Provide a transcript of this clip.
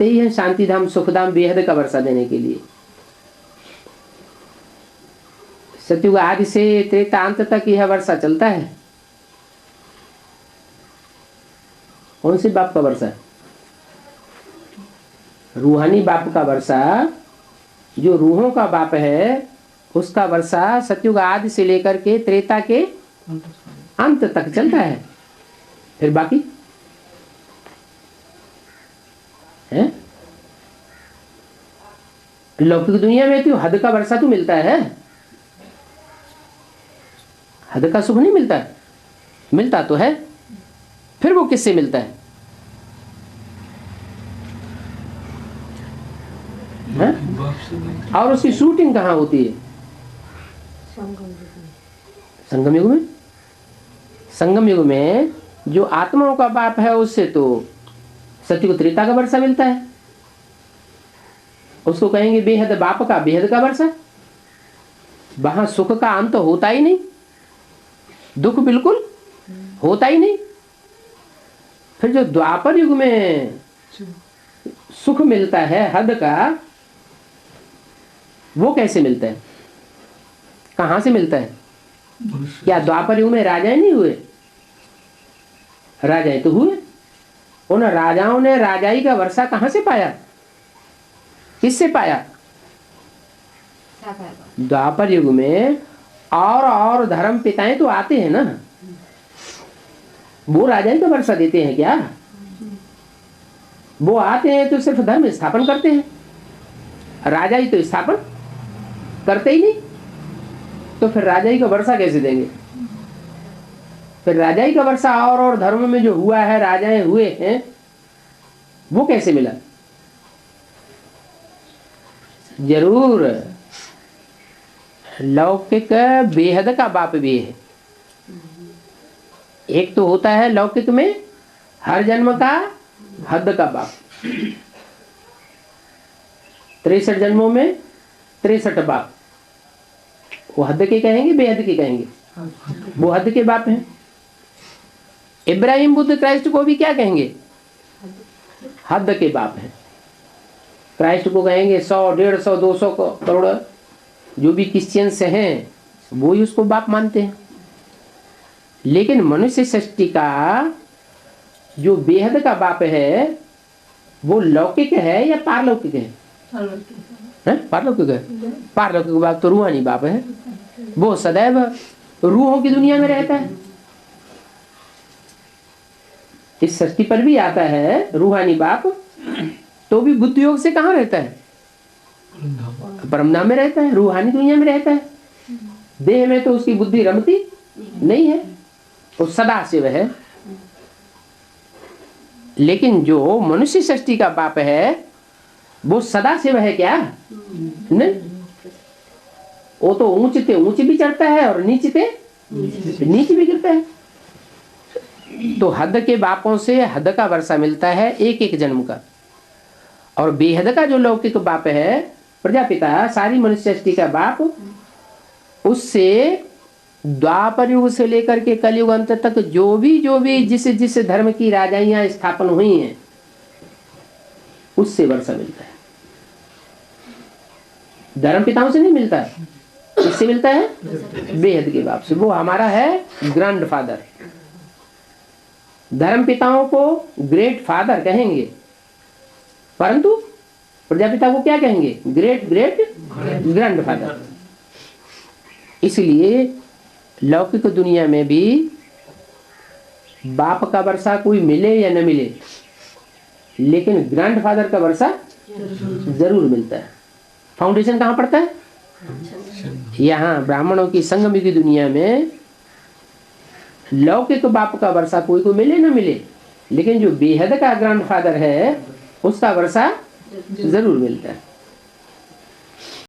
ही है शांति धाम सुखधाम बेहद का वर्षा देने के लिए। सतयुग आदि से त्रेतांत तक यह वर्षा चलता है। कौन सी बाप का वर्षा? रूहानी बाप का वर्षा, जो रूहों का बाप है उसका वर्षा सतयुग आदि से लेकर के त्रेता के अंत तक चलता है। फिर बाकी है लौकिक दुनिया में तो हद का वर्षा तो मिलता है, हद का सुख नहीं मिलता है। मिलता तो है, फिर वो किससे मिलता है? और उसकी शूटिंग कहाँ होती है? संगम युग में। संगम युग में जो आत्माओं का बाप है उससे तो सतयुग त्रेता का वर्षा मिलता है। उसको कहेंगे बेहद बाप का बेहद का वर्षा। वहां सुख का अंत होता ही नहीं, दुख बिल्कुल होता ही नहीं। फिर जो द्वापर युग में सुख मिलता है हद का, वो कैसे मिलता है? कहां से मिलता है? क्या द्वापर युग में राजाएं नहीं हुए? राजाएं तो हुए। उन राजाओं ने राजाई का वर्षा कहां से पाया? किससे पाया? द्वापर युग में और धर्म पिताएं तो आते हैं ना, वो राजाई का वर्षा देते हैं क्या? वो आते हैं तो सिर्फ धर्म स्थापन करते हैं, राजाई तो स्थापन करते ही नहीं। तो फिर राजाई का वर्षा कैसे देंगे? फिर राजाई का वर्षा और धर्म में जो हुआ है, राजाएं हुए हैं, वो कैसे मिला? जरूर लौकिक बेहद का बाप भी है। एक तो होता है लौकिक में हर जन्म का हद का बाप, 63 जन्मों में 63 बाप। वो हद के कहेंगे बेहद के कहेंगे? वो हद के बाप हैं। इब्राहिम बुद्ध क्राइस्ट को भी क्या कहेंगे? हद के बाप हैं। क्राइस्ट को कहेंगे 100, 150, 200 करोड़ जो भी क्रिश्चियंस हैं वो ही उसको बाप मानते हैं। लेकिन मनुष्य सृष्टि का जो बेहद का बाप है वो लौकिक है या पारलौकिक है? पारलौकिक है। पारलौकिक बाप तो रूहानी बाप है, वो सदैव रूहों की दुनिया में रहता है। इस सृष्टि पर भी आता है रूहानी बाप, तो भी बुद्धि योग से कहाँ रहता है? परमधाम में रहता है, रूहानी दुनिया में रहता है। देह में तो उसकी बुद्धि रमती नहीं है, वो सदा शिव है। लेकिन जो मनुष्य सृष्टि का बाप है वो सदा शिव है क्या? नहीं, वो तो ऊंचते ऊंच भी चढ़ता है और नीचते नीचे भी गिरता है। तो हद के बापों से हद का वर्षा मिलता है एक एक जन्म का। और बेहद का जो लौकिक बाप है प्रजापिता, सारी मनुष्य सृष्टि का बाप, उससे द्वापर युग से लेकर के कलयुग अंत तक जो भी जिस धर्म की राजाइयां स्थापन हुई हैं उससे वर्षा मिलता है। धर्म पिताओं से नहीं मिलता है। किससे मिलता है? बेहद के बाप से। वो हमारा है ग्रैंड फादर। धर्म पिताओं को ग्रेट फादर कहेंगे, परंतु प्रजापिता को क्या कहेंगे? Great grand father. इसलिए लौकिक दुनिया में भी बाप का वर्षा कोई मिले या न मिले, लेकिन ग्रैंड फादर का वर्षा जरूर मिलता है। फाउंडेशन कहाँ पड़ता है? यहाँ ब्राह्मणों की संगम की दुनिया में लौकिक बाप का वर्षा कोई को मिले न मिले, लेकिन जो बेहद का ग्रैंड फादर है उसका वर्षा जरूर मिलता है।